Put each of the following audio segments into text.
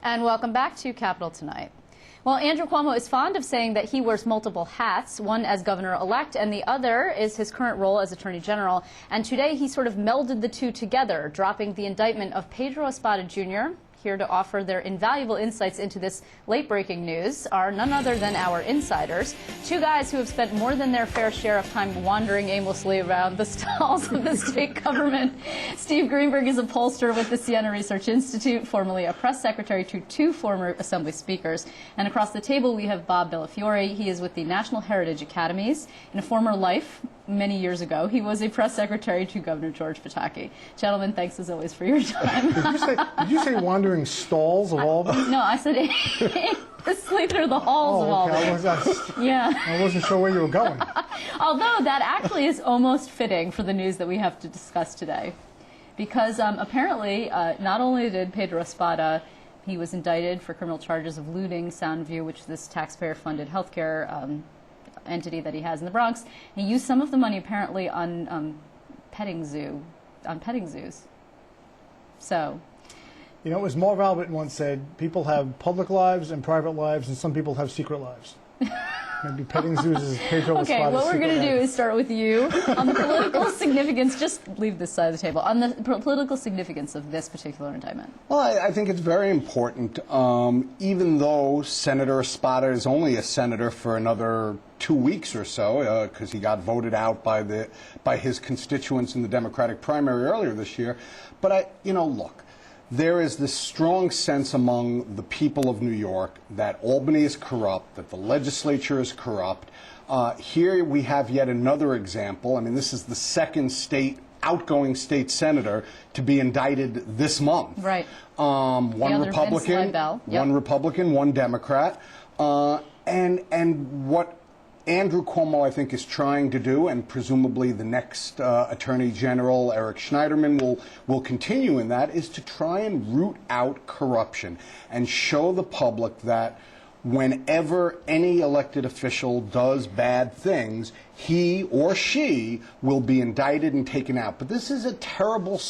And welcome back to Capitol Tonight. Well, Andrew Cuomo is fond of saying that he wears multiple hats, one as governor-elect and the other is his current role as Attorney General. And today he sort of melded the two together, dropping the indictment of Pedro Espada Jr. Here to offer their invaluable insights into this late-breaking news are none other than our insiders, two guys who have spent more than their fair share of time wandering aimlessly around the stalls of the state government. Steve Greenberg is a pollster with the Siena Research Institute, formerly a press secretary to two former Assembly speakers. And across the table we have Bob Bellafiore. He is with the National Heritage Academies. In a former life, many years ago, he was a press secretary to Governor George Pataki. Gentlemen, thanks as always for your time. Did you say wandering stalls of all of them? No, I said aimlessly through the halls of all of them. Yeah. I wasn't sure where you were going. Although that actually is almost fitting for the news that we have to discuss today. Because apparently, not only did Pedro Espada, he was indicted for criminal charges of looting Soundview, which is this taxpayer-funded healthcare entity that he has in the Bronx. He used some of the money apparently on petting zoos. So, you know, as Marv Albert once said, people have public lives and private lives, and some people have secret lives. Maybe petting zoos is Pedro Espada's Okay, what we're going to do is start with you on the political significance. Just leave this side of the table on the political significance of this particular indictment. Well, I think it's very important. Even though Senator Espada is only a senator for another 2 weeks or so, because he got voted out by his constituents in the Democratic primary earlier this year. But look. There is this strong sense among the people of New York that Albany is corrupt, that the legislature is corrupt. Here we have yet another example. I mean, this is the second outgoing state senator to be indicted this month. Right. One Republican, one Democrat. And what Andrew Cuomo, I think, is trying to do, and presumably the next Attorney General, Eric Schneiderman, will continue in that, is to try and root out corruption and show the public that whenever any elected official does bad things, he or she will be indicted and taken out. But this is a terrible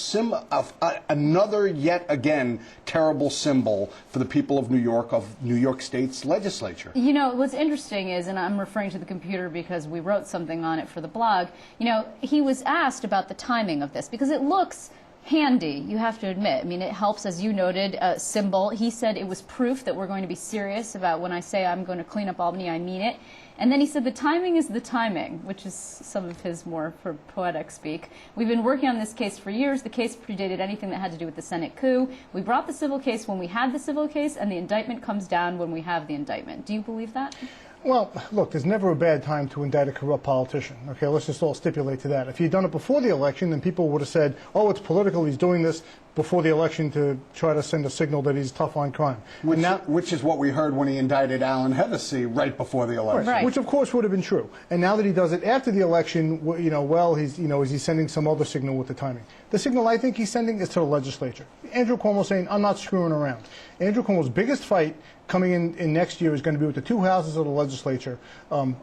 another yet again terrible symbol for the people of New York State's legislature. You know, what's interesting is, and I'm referring to the computer because we wrote something on it for the blog, you know, he was asked about the timing of this because it looks handy, you have to admit. I mean, it helps, as you noted, symbol. He said it was proof that we're going to be serious about when I say I'm going to clean up Albany, I mean it. And then he said the timing is the timing, which is some of his more poetic speak. We've been working on this case for years. The case predated anything that had to do with the Senate coup. We brought the civil case when we had the civil case, and the indictment comes down when we have the indictment. Do you believe that? Well, look, there's never a bad time to indict a corrupt politician. Okay, let's just all stipulate to that. If he'd done it before the election, then people would have said, oh, it's political, he's doing this before the election to try to send a signal that he's tough on crime. Which is what we heard when he indicted Alan Hevesi right before the election. Right. Which, of course, would have been true. And now that he does it after the election, you know, well, is he sending some other signal with the timing? The signal I think he's sending is to the legislature. Andrew Cuomo saying, I'm not screwing around. Andrew Cuomo's biggest fight coming in next year is going to be with the two houses of the legislature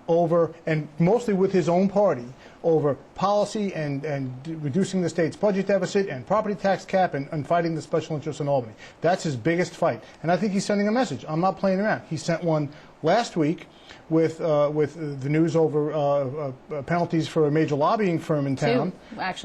over, and mostly with his own party, over policy and reducing the state's budget deficit and property tax cap and fighting the special interests in Albany. That's his biggest fight. And I think he's sending a message. I'm not playing around. He sent one last week with the news over penalties for a major lobbying firm in town.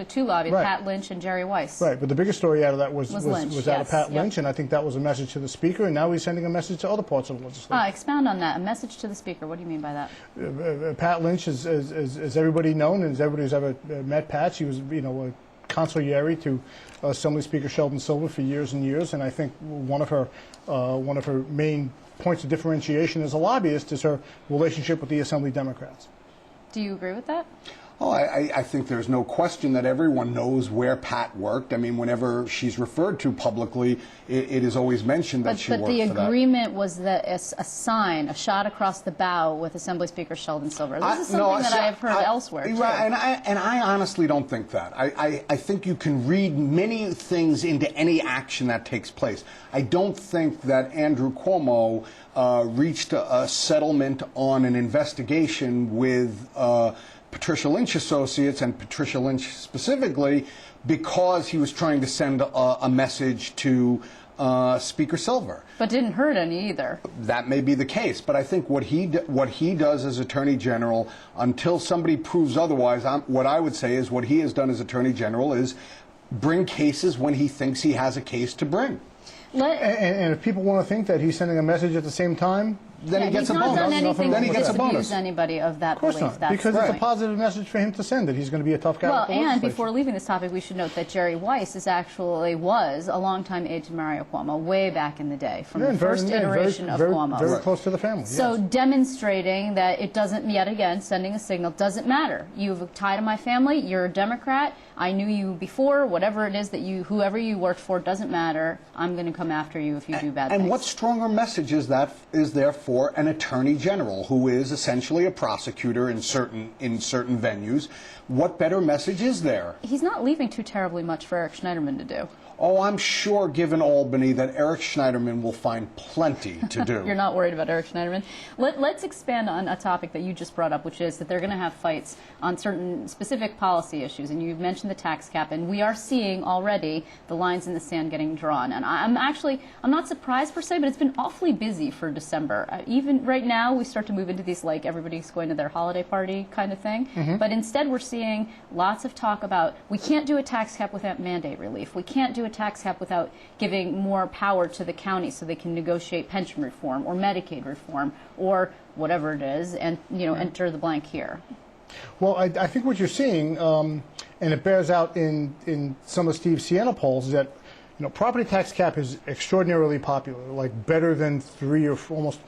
Two lobbied, right. Pat Lynch and Jerry Weiss. Right, but the biggest story out of that was Lynch, out of Pat yes. Lynch, and I think that was a message to the Speaker, and now he's sending a message to other parts of the legislature. Expound on that. A message to the Speaker. What do you mean by that? Pat Lynch, as everybody known, and as everybody who's ever met Pat, she was, you know, a consigliere to Assembly Speaker Sheldon Silver for years and years, and I think one of her main points of differentiation as a lobbyist is her relationship with the Assembly Democrats. Do you agree with that? Oh, I think there's no question that everyone knows where Pat worked. I mean, whenever she's referred to publicly, it is always mentioned that she worked for that. But the agreement was that a sign, a shot across the bow with Assembly Speaker Sheldon Silver. This is something that I have heard elsewhere, too. Right, and I honestly don't think that. I think you can read many things into any action that takes place. I don't think that Andrew Cuomo reached a settlement on an investigation with Patricia Lynch Associates, and Patricia Lynch specifically, because he was trying to send a message to Speaker Silver. But didn't hurt any either. That may be the case, but I think what he does as Attorney General, until somebody proves otherwise, what I would say is what he has done as Attorney General is bring cases when he thinks he has a case to bring. And if people want to think that he's sending a message at the same time, then he gets a bonus. He's not done anything Then he to gets a bonus. disabuse anybody of that of course belief. not, because That's it's a positive message for him to send that he's going to be a tough guy. Well, with the and legislature. before leaving this topic, we should note that Jerry Weiss was a longtime aide to Mario Cuomo way back in the day, from the first iteration of Cuomo. Very close to the family. So yes. demonstrating that it doesn't, yet again, sending a signal, doesn't matter. You have a tie to my family, you're a Democrat, I knew you before, whatever it is that whoever you worked for, doesn't matter, I'm going to come after you if you do bad things. And what stronger message is there for an Attorney General who is essentially a prosecutor in certain venues? What better message is there? He's not leaving too terribly much for Eric Schneiderman to do. Oh, I'm sure, given Albany, that Eric Schneiderman will find plenty to do. You're not worried about Eric Schneiderman. Let's expand on a topic that you just brought up, which is that they're going to have fights on certain specific policy issues. And you've mentioned the tax cap, and we are seeing already the lines in the sand getting drawn. And I'm not surprised per se, but it's been awfully busy for December. Even right now, we start to move into these, like, everybody's going to their holiday party kind of thing. Mm-hmm. But instead, we're seeing lots of talk about we can't do a tax cap without mandate relief. We can't do a tax cap without giving more power to the county so they can negotiate pension reform or Medicaid reform or whatever it is, and enter the blank here. Well, I think what you're seeing, and it bears out in some of Steve Siena polls, is that property tax cap is extraordinarily popular, like better than 3 or almost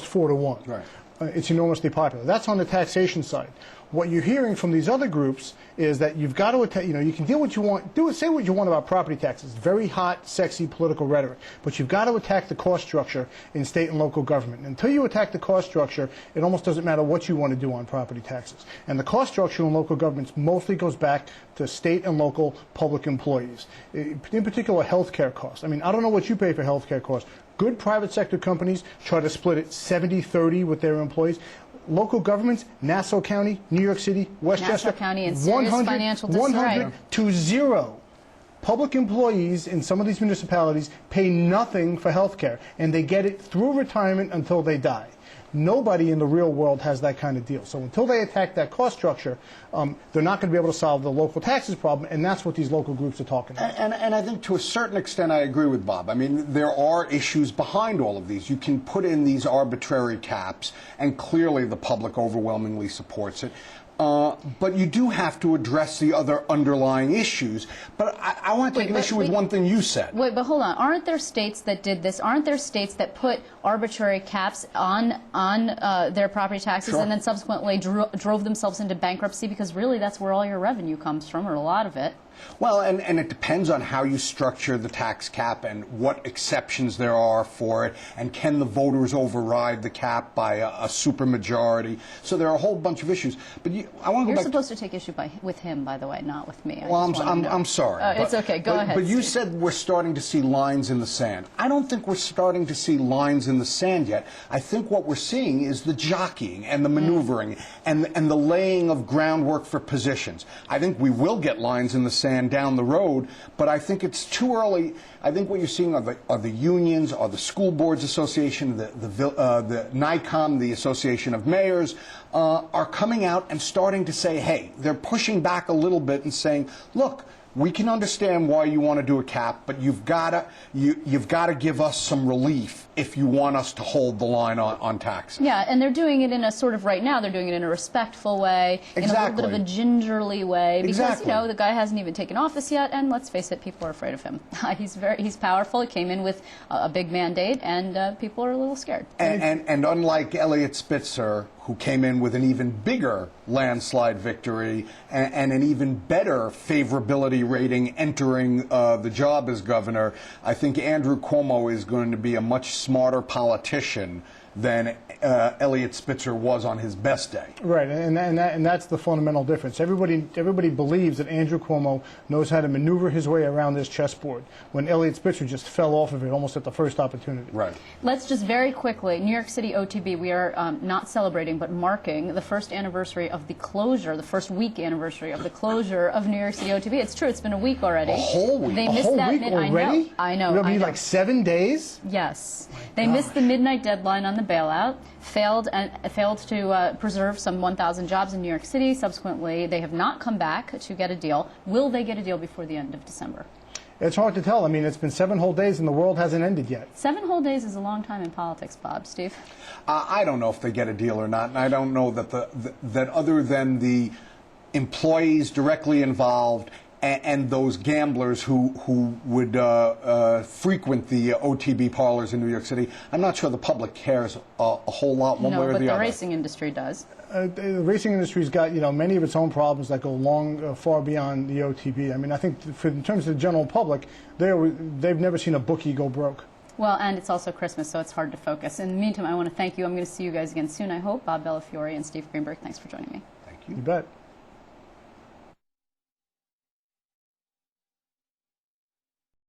4 to 1. Right. It's enormously popular. That's on the taxation side. What you're hearing from these other groups is that you've got to, you can do what you want, say what you want about property taxes. Very hot, sexy political rhetoric. But you've got to attack the cost structure in state and local government. Until you attack the cost structure, it almost doesn't matter what you want to do on property taxes. And the cost structure in local governments mostly goes back to state and local public employees. In particular, health care costs. I mean, I don't know what you pay for health care costs. Good private sector companies try to split it 70-30 with their employees. Local governments, Nassau County, New York City, Westchester, Nassau County in serious financial disarray. 100 to 0. Public employees in some of these municipalities pay nothing for health care, and they get it through retirement until they die. Nobody in the real world has that kind of deal. So until they attack that cost structure, they're not going to be able to solve the local taxes problem, and that's what these local groups are talking about. And I think to a certain extent I agree with Bob. I mean, there are issues behind all of these. You can put in these arbitrary caps, and clearly the public overwhelmingly supports it. But you do have to address the other underlying issues. But I want to take an issue with one thing you said. Wait, but hold on. Aren't there states that did this? Aren't there states that put arbitrary caps on their property taxes Sure. and then subsequently drove themselves into bankruptcy? Because really that's where all your revenue comes from, or a lot of it. Well, and it depends on how you structure the tax cap and what exceptions there are for it, and can the voters override the cap by a supermajority. So there are a whole bunch of issues. But I want to go You're back supposed to take issue with him, by the way, not with me. Well, I'm sorry. It's okay. Go ahead. But you Steve. said we're starting to see lines in the sand. I don't think we're starting to see lines in the sand yet. I think what we're seeing is the jockeying and the maneuvering and the laying of groundwork for positions. I think we will get lines in the sand down the road, but I think it's too early. I think what you're seeing are the unions, are the School Boards Association, the NICOM, the Association of Mayors, are coming out and starting to say, hey, they're pushing back a little bit and saying, look, we can understand why you want to do a cap, but you've got to give us some relief if you want us to hold the line on taxes. Yeah, and they're doing it in a sort of, right now, they're doing it in a respectful way, in a little bit of a gingerly way, because, Exactly. the guy hasn't even taken office yet, and let's face it, people are afraid of him. He's powerful. He came in with a big mandate, and people are a little scared. And unlike Eliot Spitzer, who came in with an even bigger landslide victory and an even better favorability rating entering the job as governor, I think Andrew Cuomo is going to be a much smarter politician than Elliot Spitzer was on his best day. Right, and that's the fundamental difference. Everybody believes that Andrew Cuomo knows how to maneuver his way around this chessboard, when Elliot Spitzer just fell off of it almost at the first opportunity. Right. Let's just very quickly, New York City OTB, we are not celebrating but marking the first anniversary of the closure, the first week anniversary of the closure of New York City OTB. It's true, it's been a week already. A whole week? They A missed whole that week already? I know. It'll be like 7 days? Yes. They missed the midnight deadline on the bailout, failed to preserve some 1,000 jobs in New York City. Subsequently, they have not come back to get a deal. Will they get a deal before the end of December? It's hard to tell. I mean, it's been 7 whole days and the world hasn't ended yet. 7 whole days is a long time in politics, Bob. Steve? I don't know if they get a deal or not, and I don't know that that other than the employees directly involved and those gamblers who would frequent the OTB parlors in New York City, I'm not sure the public cares a whole lot one way or the other. No, but the racing industry does. The racing industry's got many of its own problems that go far beyond the OTB. I mean, I think in terms of the general public, they've never seen a bookie go broke. Well, and it's also Christmas, so it's hard to focus. In the meantime, I want to thank you. I'm going to see you guys again soon, I hope. Bob Bellafiore and Steve Greenberg, thanks for joining me. Thank you. You bet.